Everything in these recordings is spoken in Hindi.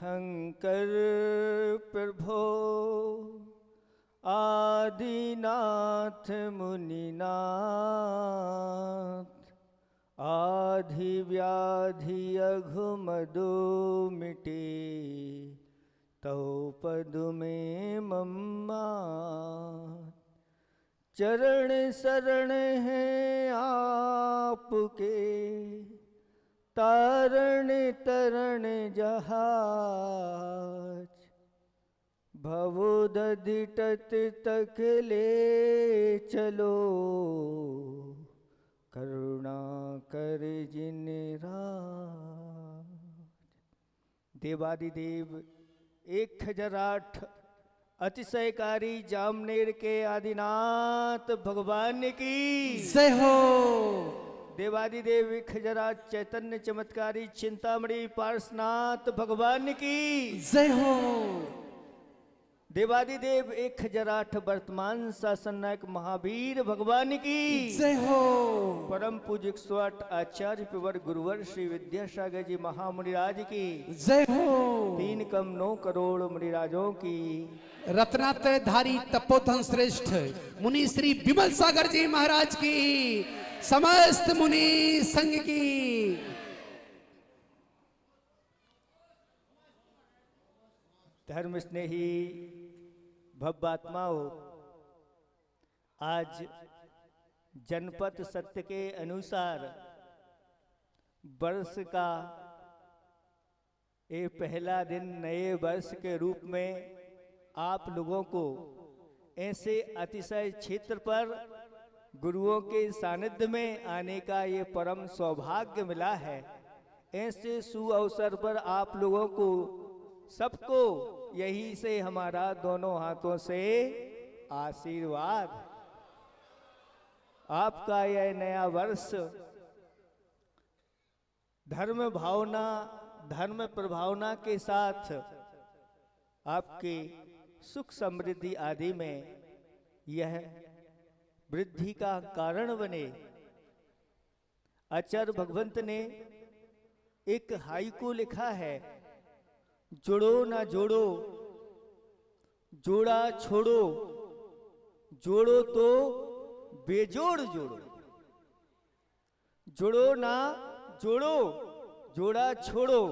तीर्थंकर प्रभो आदिनाथ मुनिनाथ, आधि व्याधि अघुमदो मिटे, तौ पद में मम्मा। चरण शरण है आपके, तारण तरण जहाज, भवोदधि तट तक ले चलो, करुणा कर जिन राज। देवादिदेव 1008 अतिशयकारी जामनेर के आदिनाथ भगवान की जय हो। देवादिदेव 1008 चैतन्य चमत्कारी चिंतामणि पार्श्वनाथ भगवान की जय हो। देवादिदेव 1008 वर्तमान शासन नायक महावीर भगवान की जय हो। परम पूज्य 108 आचार्य प्रवर गुरुवर श्री विद्यासागर जी महामुनिराज की जय हो। 3 कम 9 करोड़ मुनिराजों की, रत्नात्रय धारी तपोधन श्रेष्ठ मुनि श्री विमल सागर जी महाराज की, समस्त मुनि संघ की। धर्म स्नेही भव्यात्माओं, आज जनपद सत्य के अनुसार वर्ष का ये पहला दिन नए वर्ष के रूप में आप लोगों को ऐसे अतिशय क्षेत्र पर गुरुओं के सानिध्य में आने का ये परम सौभाग्य मिला है। ऐसे सुअवसर पर आप लोगों को सबको यही से हमारा दोनों हाथों से आशीर्वाद। आपका यह नया वर्ष धर्म भावना धर्म प्रभावना के साथ आपके सुख समृद्धि आदि में यह वृद्धि का कारण बने। आचार्य भगवंत ने एक हाइकू लिखा है, जोड़ो ना जोड़ो, जोड़ा छोड़ो, जोड़ो तो बेजोड़ जोड़ो। जोड़ो ना जोड़ो, जोड़ा छोड़ो,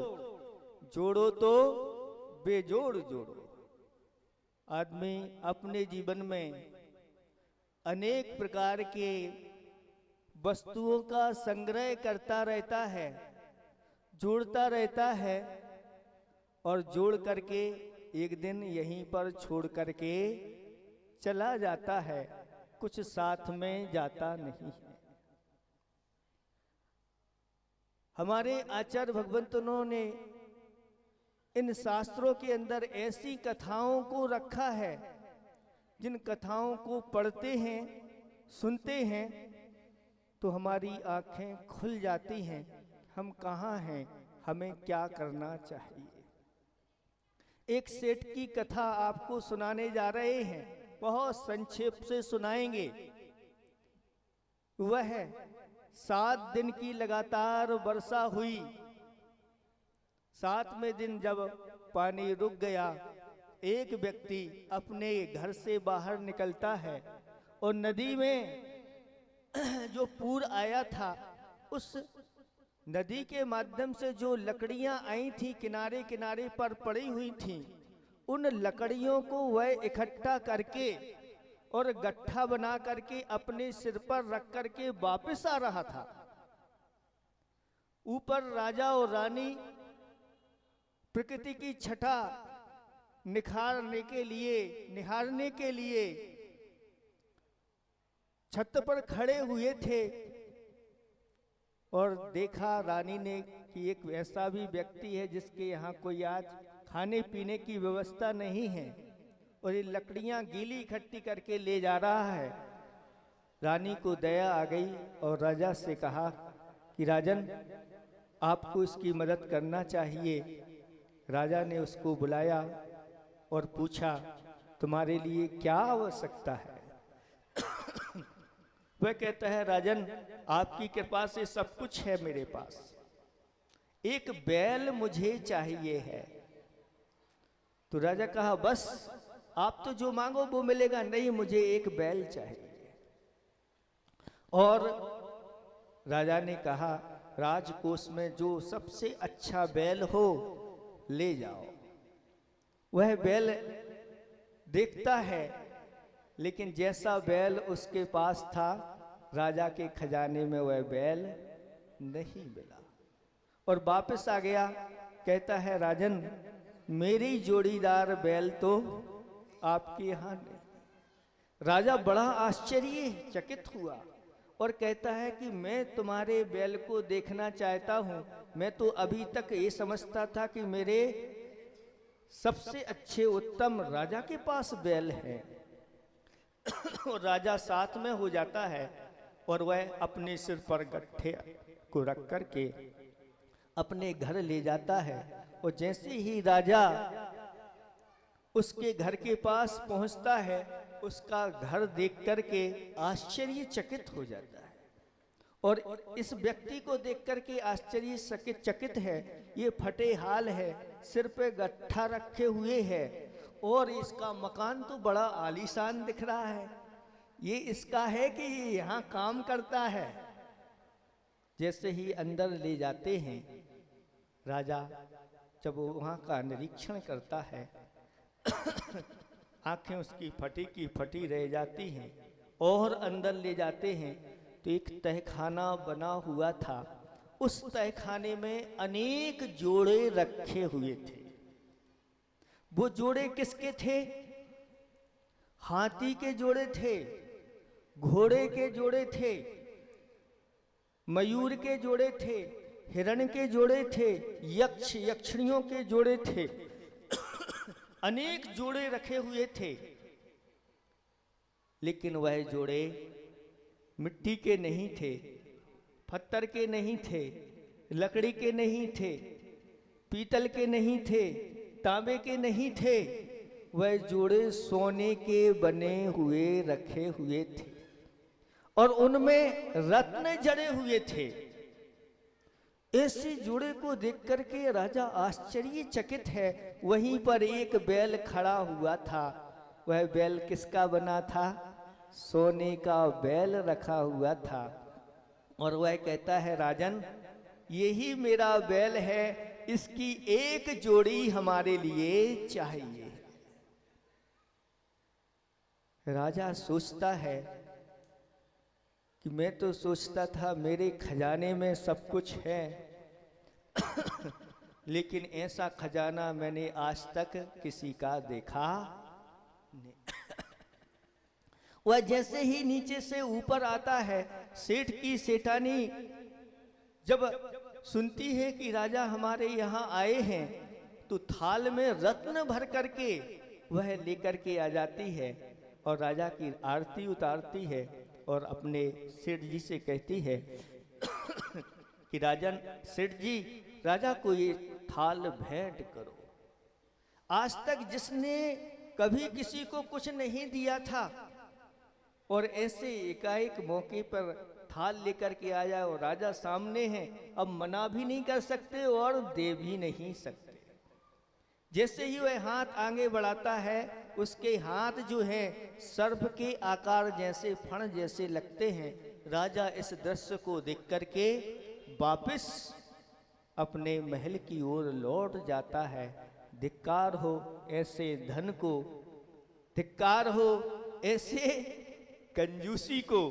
जोड़ो तो बेजोड़ जोड़ो। आदमी अपने जीवन में अनेक प्रकार के वस्तुओं का संग्रह करता रहता है, जोड़ता रहता है और जोड़ करके एक दिन यहीं पर छोड़ करके चला जाता है, कुछ साथ में जाता नहीं है। हमारे आचार्य भगवंतों ने इन शास्त्रों के अंदर ऐसी कथाओं को रखा है, जिन कथाओं को पढ़ते हैं सुनते हैं तो हमारी आंखें खुल जाती हैं, हम कहाँ हैं, हमें क्या करना चाहिए। एक सेठ की कथा आपको सुनाने जा रहे हैं, बहुत संक्षेप से सुनाएंगे। वह 7 दिन की लगातार वर्षा हुई। 7वें दिन जब पानी रुक गया, एक व्यक्ति अपने घर से बाहर निकलता है और नदी में जो पूर आया था, उस नदी के माध्यम से जो लकड़ियां आई थी किनारे किनारे पर पड़ी हुई थीं, उन लकड़ियों को वह इकट्ठा करके और गट्ठा बना करके अपने सिर पर रख करके वापस आ रहा था। ऊपर राजा और रानी प्रकृति की छटा निहारने के लिए छत पर खड़े हुए थे और देखा रानी ने कि एक ऐसा भी व्यक्ति है जिसके यहाँ कोई आज खाने पीने की व्यवस्था नहीं है और ये लकड़ियां गीली इकट्ठी करके ले जा रहा है। रानी को दया आ गई और राजा से कहा कि राजन, आपको इसकी मदद करना चाहिए। राजा ने उसको बुलाया और पूछा, तुम्हारे लिए क्या आवश्यकता है? वह कहता है, राजन, आपकी कृपा से सब कुछ है मेरे पास, एक बैल मुझे चाहिए है। तो राजा कहा बस आप तो जो मांगो वो मिलेगा, नहीं मुझे एक बैल चाहिए। और राजा ने कहा राजकोष में जो सबसे अच्छा बैल हो ले जाओ। वह बैल देखता है, लेकिन जैसा बैल उसके पास था राजा के खजाने में वह बैल नहीं मिला और वापस आ गया। कहता है राजन मेरी जोड़ीदार बैल तो आपके यहाँ नहीं। राजा बड़ा आश्चर्यचकित हुआ और कहता है कि मैं तुम्हारे बैल को देखना चाहता हूँ। मैं तो अभी तक ये समझता था कि मेरे सबसे अच्छे उत्तम राजा के पास बैल है। और राजा साथ में हो जाता है और वह अपने सिर पर गट्ठे को रख करके अपने घर ले जाता है। और जैसे ही राजा उसके घर के पास पहुंचता है उसका घर देख करके आश्चर्यचकित हो जाता है और इस व्यक्ति को देख करके आश्चर्यचकित है। ये फटे हाल है, सिर पे गट्ठा रखे हुए है और इसका मकान तो बड़ा आलीशान दिख रहा है। ये इसका है कि ये यहाँ काम करता है। जैसे ही अंदर ले जाते हैं राजा जब वो वहाँ का निरीक्षण करता है आंखें उसकी फटी की फटी रह जाती हैं। और अंदर ले जाते हैं तो एक तहखाना बना हुआ था। उस तहखाने में अनेक जोड़े रखे हुए थे। वो जोड़े किसके थे? हाथी के जोड़े थे, घोड़े के जोड़े थे, मयूर के जोड़े थे, हिरण के जोड़े थे, यक्ष यक्षिणियों के जोड़े थे। अनेक जोड़े रखे हुए थे, लेकिन वह जोड़े मिट्टी के नहीं थे, पत्थर के नहीं थे, लकड़ी के नहीं थे, पीतल के नहीं थे, तांबे के नहीं थे। वह जोड़े सोने के बने हुए रखे हुए थे और उनमें रत्न जड़े हुए थे। ऐसे जोड़े को देख करके राजा आश्चर्यचकित है। वहीं पर एक बैल खड़ा हुआ था। वह बैल किसका बना था? सोने का बैल रखा हुआ था। और वह कहता है राजन यही मेरा बैल है, इसकी एक जोड़ी हमारे लिए चाहिए। राजा सोचता है कि मैं तो सोचता था मेरे खजाने में सब कुछ है लेकिन ऐसा खजाना मैंने आज तक किसी का देखा नहीं। वह जैसे ही नीचे से ऊपर आता है, सेठ की सेठानी जब सुनती है कि राजा हमारे यहाँ आए हैं तो थाल में रत्न भर करके वह लेकर के आ जाती है और राजा की आरती उतारती है और अपने सेठ जी से कहती है कि राजन सेठ जी राजा को ये थाल भेंट करो। आज तक जिसने कभी किसी को कुछ नहीं दिया था और ऐसे एकाएक मौके पर थाल लेकर के आया और राजा सामने हैं, अब मना भी नहीं कर सकते और दे भी नहीं सकते। जैसे ही वह हाथ आगे बढ़ाता है उसके हाथ जो हैं सर्प के आकार जैसे फण जैसे लगते हैं। राजा इस दृश्य को देख करके वापस अपने महल की ओर लौट जाता है। धिक्कार हो ऐसे धन को, धिक्कार हो ऐसे कंजूसी को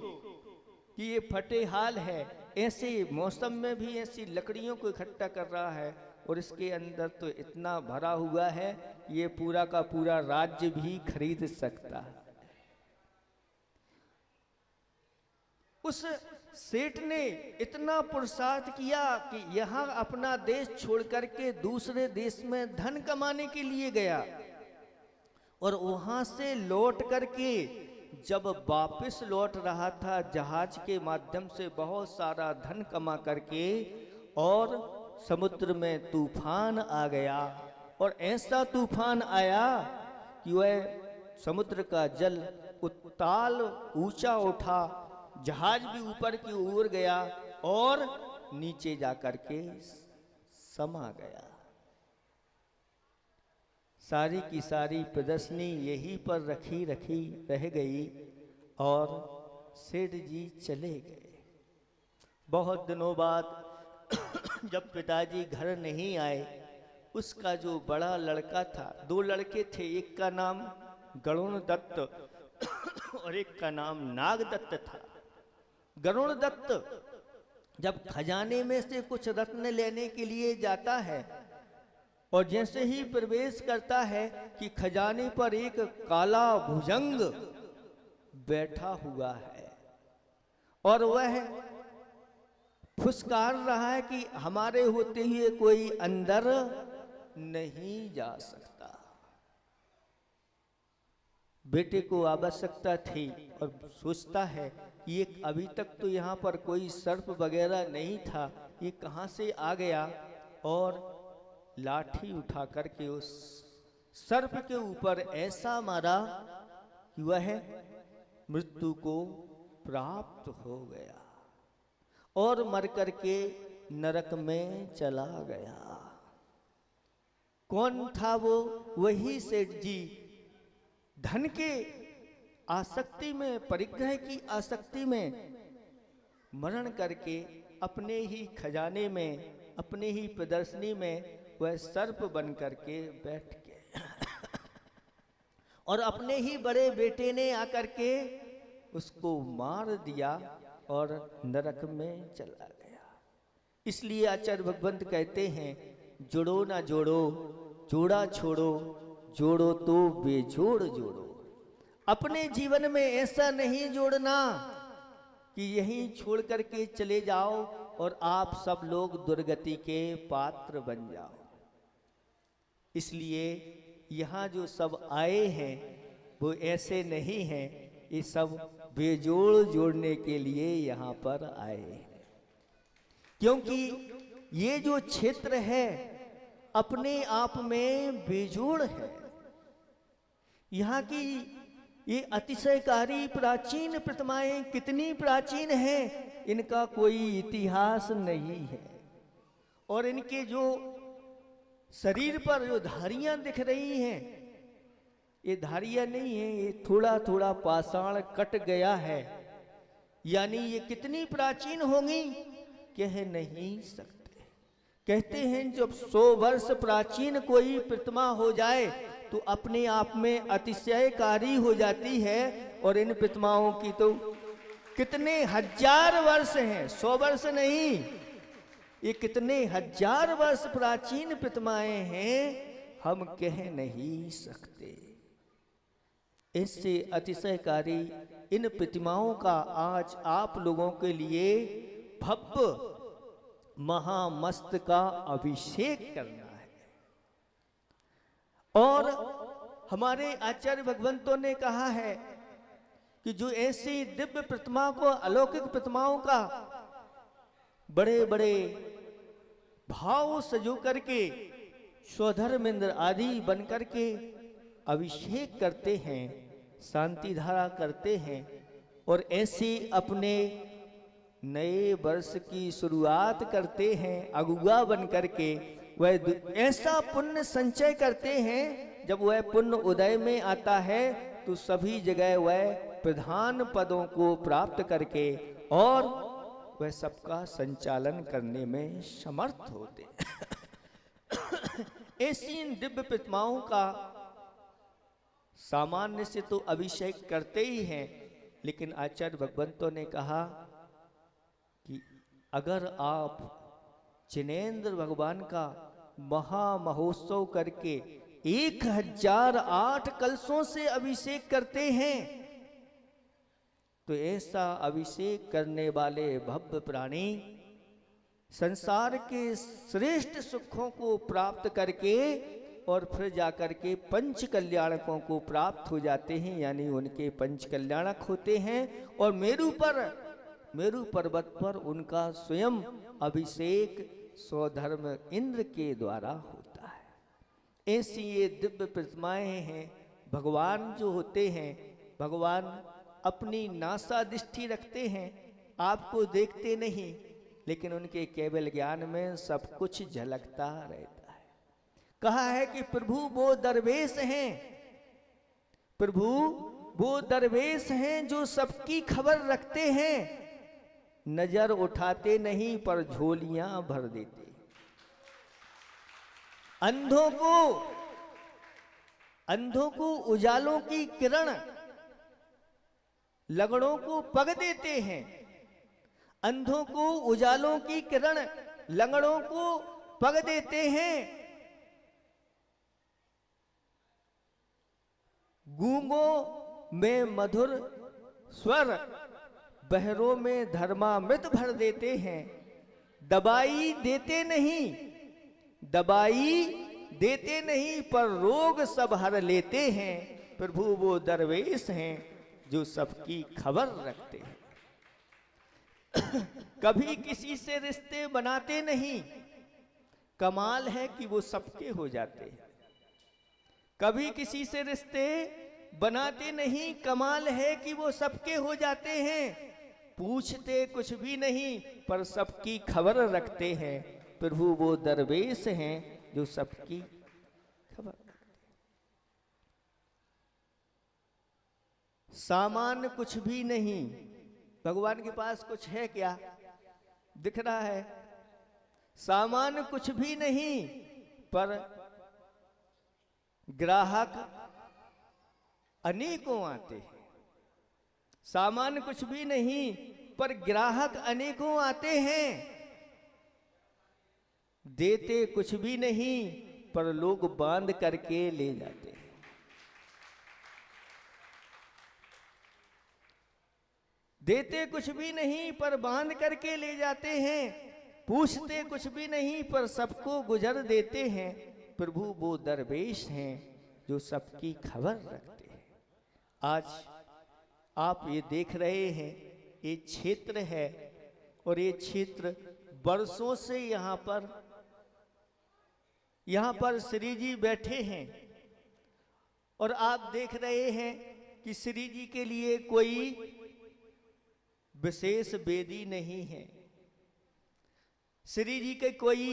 कि ये फटे हाल है। ऐसे मौसम में भी ऐसी लकड़ियों को इकट्ठा कर रहा है और इसके अंदर तो इतना भरा हुआ है ये पूरा का पूरा राज्य भी खरीद सकता है। उस सेठ ने इतना पुरुषार्थ किया कि यहाँ अपना देश छोड़ करके दूसरे देश में धन कमाने के लिए गया और वहां से लौट करके जब वापस लौट रहा था जहाज के माध्यम से बहुत सारा धन कमा करके, और समुद्र में तूफान आ गया और ऐसा तूफान आया कि वह समुद्र का जल उताल ऊंचा उठा, जहाज भी ऊपर की ओर गया और नीचे जाकर के समा गया। सारी की सारी प्रदर्शनी यहीं पर रखी रखी रह गई और सेठ जी चले गए। बहुत दिनों बाद जब पिताजी घर नहीं आए, उसका जो बड़ा लड़का था, दो लड़के थे, एक का नाम गरुण दत्त और एक का नाम नागदत्त था। गरुण दत्त जब खजाने में से कुछ रत्न लेने के लिए जाता है और जैसे ही प्रवेश करता है कि खजाने पर एक काला भुजंग बैठा हुआ है और वह फुसकार रहा है कि हमारे होते हुए कोई अंदर नहीं जा सकता। बेटे को आवश्यकता थी और सोचता है ये अभी तक तो यहाँ पर कोई सर्प वगैरह नहीं था, ये कहाँ से आ गया, और लाठी उठा करके उस सर्प के ऊपर ऐसा मारा कि वह मृत्यु को प्राप्त हो गया और मर करके नरक में चला गया। कौन था वो? वही सेठ जी धन के आसक्ति में, परिग्रह की आसक्ति में मरण करके अपने ही खजाने में, अपने ही प्रदर्शनी में वह सर्प बन करके बैठ गए और अपने ही बड़े बेटे ने आकर के उसको मार दिया और नरक में चला गया। इसलिए आचार्य भगवंत कहते हैं, जोड़ो ना जोड़ो, जोड़ा छोड़ो, जोड़ो तो बेजोड़ जोड़ो। अपने जीवन में ऐसा नहीं जोड़ना कि यहीं छोड़ करके चले जाओ और आप सब लोग दुर्गति के पात्र बन जाओ। इसलिए यहाँ जो सब आए हैं वो ऐसे नहीं हैं, ये सब बेजोड़ जोड़ने के लिए यहाँ पर आए हैं। क्योंकि ये जो क्षेत्र है अपने आप में बेजोड़ है। यहाँ की ये अतिशयकारी प्राचीन प्रतिमाएं कितनी प्राचीन हैं, इनका कोई इतिहास नहीं है। और इनके जो शरीर पर जो धारियां दिख रही हैं, ये धारियां नहीं है, ये थोड़ा थोड़ा पाषाण कट गया है। यानी ये कितनी प्राचीन होंगी कह नहीं सकते। कहते हैं जब 100 वर्ष प्राचीन कोई प्रतिमा हो जाए तो अपने आप में अतिशयकारी हो जाती है। और इन प्रतिमाओं की तो कितने हजार वर्ष हैं, 100 वर्ष नहीं, ये कितने हजार वर्ष प्राचीन प्रतिमाएं हैं, हम कह नहीं सकते। इससे अतिशयकारी इन प्रतिमाओं का आज आप लोगों के लिए भव्य महामस्त का अभिषेक करना है। और हमारे आचार्य भगवंतों ने कहा है कि जो ऐसी दिव्य प्रतिमा को, अलौकिक प्रतिमाओं का बड़े बड़े भाव सजो करके स्वधर्मेंद्र आदि बन करके अभिषेक करते हैं, शांति धारा करते हैं और ऐसे अपने नए वर्ष की शुरुआत करते हैं अगुआ बन करके। वह ऐसा पुण्य संचय करते हैं, जब वह पुण्य उदय में आता है तो सभी जगह वह प्रधान पदों को प्राप्त करके और वह सबका संचालन करने में समर्थ होते। ऐसी दिव्य प्रतिमाओं का सामान्य से तो अभिषेक करते ही हैं, लेकिन आचार्य भगवंतों ने कहा कि अगर आप जिनेंद्र भगवान का महामहोत्सव करके 1008 कलशों से अभिषेक करते हैं तो ऐसा अभिषेक करने वाले भव्य प्राणी संसार के श्रेष्ठ सुखों को प्राप्त करके और फिर जाकर के पंच कल्याणकों को प्राप्त हो जाते हैं, यानी उनके पंच कल्याणक होते हैं। और मेरु पर्वत पर उनका स्वयं अभिषेक स्वधर्म इंद्र के द्वारा होता है। ऐसी ये दिव्य प्रतिमाएं हैं। भगवान जो होते हैं, भगवान अपनी नासा दृष्टि रखते हैं, आपको देखते नहीं, लेकिन उनके केवल ज्ञान में सब कुछ झलकता रहता है। कहा है कि प्रभु वो दरवेश हैं, प्रभु वो दरवेश हैं जो सबकी खबर रखते हैं, नजर उठाते नहीं पर झोलियां भर देते। अंधों को उजालों की किरण, लंगड़ों को पग देते हैं। अंधों को उजालों की किरण, लंगड़ों को पग देते हैं। गूंगों में मधुर स्वर, बहरों में धर्मामृत भर देते हैं। दवाई देते नहीं पर रोग सब हर लेते हैं। प्रभु वो दरवेश हैं जो सबकी खबर रखते हैं। कभी किसी से रिश्ते बनाते नहीं, कमाल है कि वो सबके हो जाते हैं। कभी किसी से रिश्ते बनाते नहीं, कमाल है कि वो सबके हो जाते हैं। पूछते कुछ भी नहीं पर सबकी खबर रखते हैं। प्रभु वो दरवेश हैं जो सबकी खबर रखते हैं। सामान कुछ भी नहीं, भगवान के पास कुछ है क्या? दिख रहा है? सामान कुछ भी नहीं पर ग्राहक अनेकों आते हैं। सामान कुछ भी नहीं पर ग्राहक अनेकों आते हैं। देते कुछ भी नहीं पर लोग बांध करके ले जाते हैं। देते कुछ भी नहीं पर बांध करके ले जाते हैं। पूछते कुछ भी नहीं पर सबको गुजर देते हैं। प्रभु वो दरवेश हैं जो सबकी खबर रखते हैं। आज आप ये देख रहे हैं, ये क्षेत्र है और ये क्षेत्र वर्षों से यहाँ पर श्री जी बैठे हैं और आप देख रहे हैं कि श्री जी के लिए कोई विशेष वेदी नहीं है, श्री जी के कोई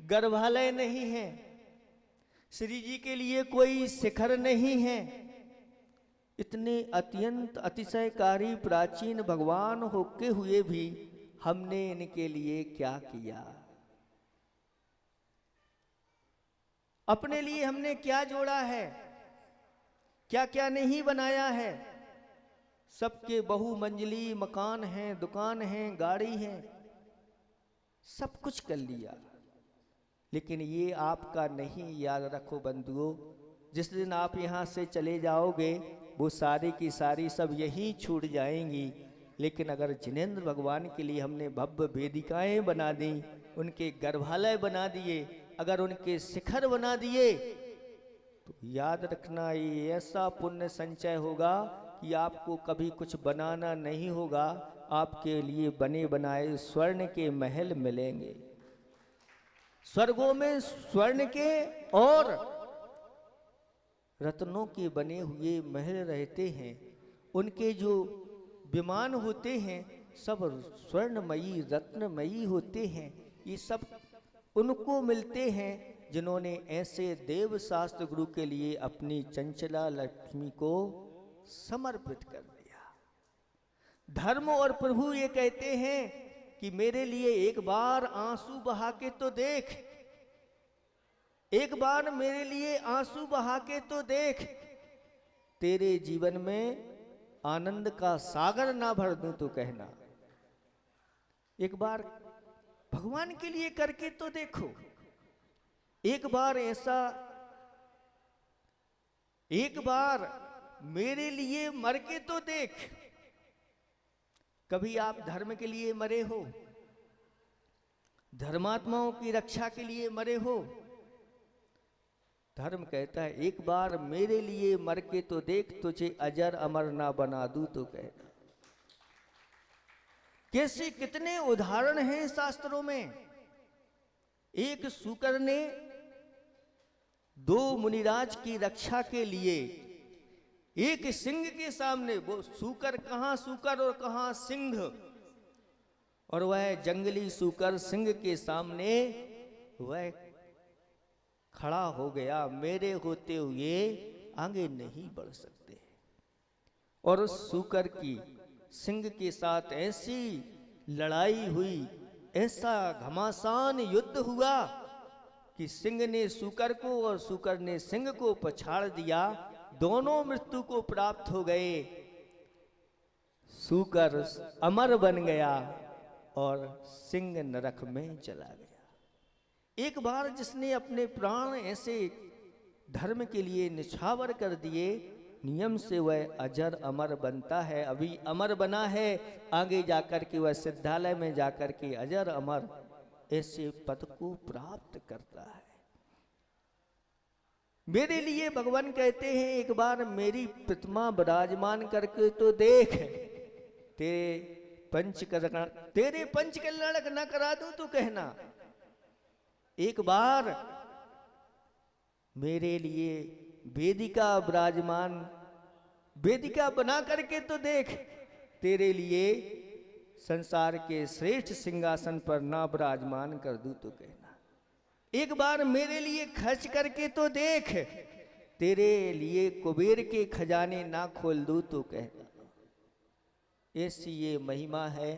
गर्भालय नहीं है, श्री जी के लिए कोई शिखर नहीं है। इतने अत्यंत अतिशयकारी प्राचीन भगवान होके हुए भी हमने इनके लिए क्या किया? अपने लिए हमने क्या जोड़ा है? क्या क्या नहीं बनाया है? सबके बहुमंजिली मकान हैं, दुकान हैं, गाड़ी है, सब कुछ कर लिया, लेकिन ये आपका नहीं। याद रखो बंधुओं, जिस दिन आप यहाँ से चले जाओगे वो सारी की सारी सब यहीं छूट जाएंगी। लेकिन अगर जिनेंद्र भगवान के लिए हमने भव्य वेदिकाएं बना दी, उनके गर्भालय बना दिए, अगर उनके शिखर बना दिए, तो याद रखना ये ऐसा पुण्य संचय होगा कि आपको कभी कुछ बनाना नहीं होगा। आपके लिए बने बनाए स्वर्ण के महल मिलेंगे। स्वर्गों में स्वर्ण के और रत्नों के बने हुए महल रहते हैं। उनके जो विमान होते हैं सब स्वर्णमयी रत्नमयी होते हैं। ये सब उनको मिलते हैं जिन्होंने ऐसे देव शास्त्र गुरु के लिए अपनी चंचला लक्ष्मी को समर्पित कर दिया। धर्म और प्रभु ये कहते हैं कि मेरे लिए एक बार आंसू बहा के तो देख, एक बार मेरे लिए आंसू बहा के तो देख, तेरे जीवन में आनंद का सागर ना भर दूं तो कहना। एक बार भगवान के लिए करके तो देखो, एक बार ऐसा, एक बार मेरे लिए मर के तो देख। कभी आप धर्म के लिए मरे हो, धर्मात्माओं की रक्षा के लिए मरे हो? धर्म कहता है एक बार मेरे लिए मर के तो देख, तुझे अजर अमर ना बना दूं तो कहना। कैसे कितने उदाहरण हैं शास्त्रों में। एक सूकर ने दो मुनिराज की रक्षा के लिए एक सिंह के सामने, वो सूकर कहां सूकर और कहां सिंह, और वह जंगली सूकर सिंह के सामने वह खड़ा हो गया, मेरे होते हुए आगे नहीं बढ़ सकते। और उस सूकर की सिंह के साथ ऐसी लड़ाई हुई, ऐसा घमासान युद्ध हुआ कि सिंह ने सूकर को और सूकर ने सिंह को पछाड़ दिया। दोनों मृत्यु को प्राप्त हो गए। सूकर अमर बन गया और सिंह नरक में चला गया। एक बार जिसने अपने प्राण ऐसे धर्म के लिए निछावर कर दिए, नियम से वह अजर अमर बनता है। अभी अमर बना है, आगे जाकर के वह सिद्धालय में जाकर के अजर अमर ऐसे पद को प्राप्त करता है। मेरे लिए भगवान कहते हैं, एक बार मेरी प्रतिमा विराजमान करके तो देख, तेरे पंच कल्याण न करा दूं तो कहना। एक बार मेरे लिए वेदिका विराजमान, वेदिका बना करके तो देख, तेरे लिए संसार के श्रेष्ठ सिंहासन पर ना विराजमान कर दूं तो कहना। एक बार मेरे लिए खर्च करके तो देख, तेरे लिए कुबेर के खजाने ना खोल दूं तो कहना। ऐसी ये महिमा है।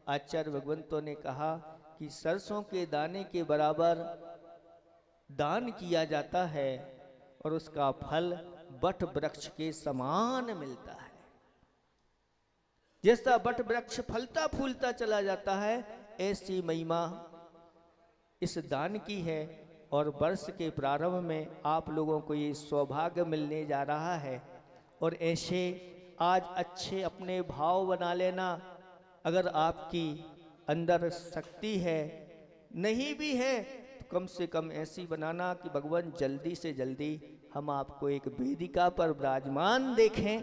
आचार्य भगवंतों ने कहा कि सरसों के दाने के बराबर दान किया जाता है और उसका फल बट वृक्ष के समान मिलता है। जैसा बट वृक्ष फलता फूलता चला जाता है, ऐसी महिमा इस दान की है। और वर्ष के प्रारंभ में आप लोगों को ये सौभाग्य मिलने जा रहा है। और ऐसे आज अच्छे अपने भाव बना लेना। अगर आपकी अंदर शक्ति है, नहीं भी है तो कम से कम ऐसी बनाना कि भगवान जल्दी से जल्दी हम आपको एक वेदिका पर विराजमान देखें,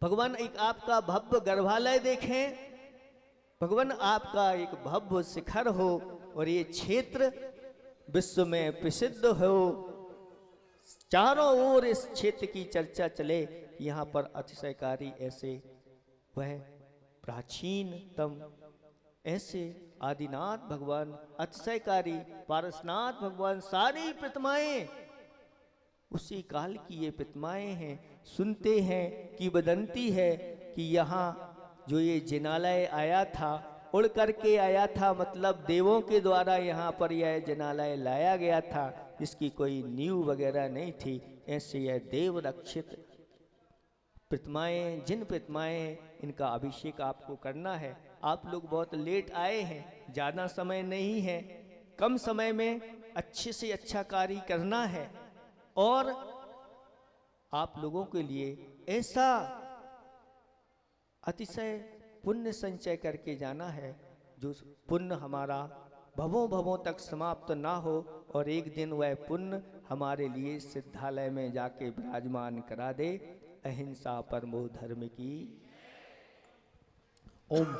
भगवान एक आपका भव्य गर्भालय देखें, भगवान आपका एक भव्य शिखर हो और ये क्षेत्र विश्व में प्रसिद्ध हो। चारों ओर इस क्षेत्र की चर्चा चले। यहाँ पर अतिशयकारी ऐसे वह प्राचीनतम ऐसे आदिनाथ भगवान, अतिशयकारी पारसनाथ भगवान, सारी प्रतिमाएं उसी काल की ये प्रतिमाएं हैं। सुनते हैं कि बदंती है कि यहाँ जो ये जिनालय आया था, उड़ करके आया था, मतलब देवों के द्वारा यहाँ पर यह जिनालय लाया गया था, इसकी कोई नींव वगैरह नहीं थी। ऐसे यह देव रक्षित प्रतिमाएं, जिन प्रतिमाएं इनका अभिषेक आपको करना है। आप लोग बहुत लेट आए हैं, ज़्यादा समय नहीं है, कम समय में अच्छे से अच्छा कार्य करना है। और आप लोगों के लिए ऐसा अतिशय पुण्य संचय करके जाना है, जो पुण्य हमारा भवों भवों तक समाप्त ना हो और एक दिन वह पुण्य हमारे लिए सिद्धालय में जाके विराजमान करा दे। अहिंसा परमो धर्म की। ओम।